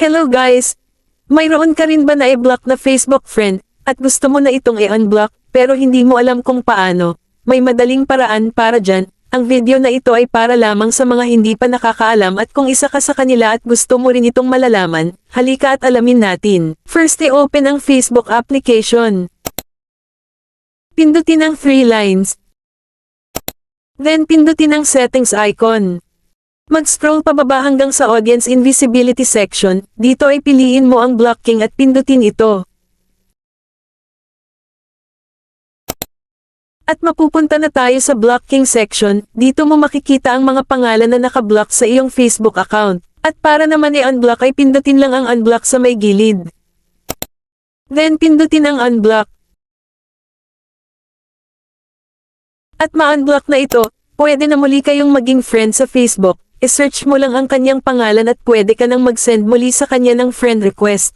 Hello guys! Mayroon ka rin ba na i-block na Facebook friend, at gusto mo na itong i-unblock, pero hindi mo alam kung paano? May madaling paraan para dyan. Ang video na ito ay para lamang sa mga hindi pa nakakaalam at kung isa ka sa kanila at gusto mo rin itong malalaman, halika at alamin natin. First i-open ang Facebook application. Pindutin ang 3 lines. Then pindutin ang settings icon. Mag-scroll pababa hanggang sa audience invisibility section, dito ay piliin mo ang blocking at pindutin ito. At mapupunta na tayo sa blocking section, dito mo makikita ang mga pangalan na nakablock sa iyong Facebook account. At para naman i-unblock ay pindutin lang ang unblock sa may gilid. Then pindutin ang unblock. At ma-unblock na ito, pwede na muli kayong maging friend sa Facebook. I-search mo lang ang kanyang pangalan at pwede ka nang mag-send muli sa kanya ng friend request.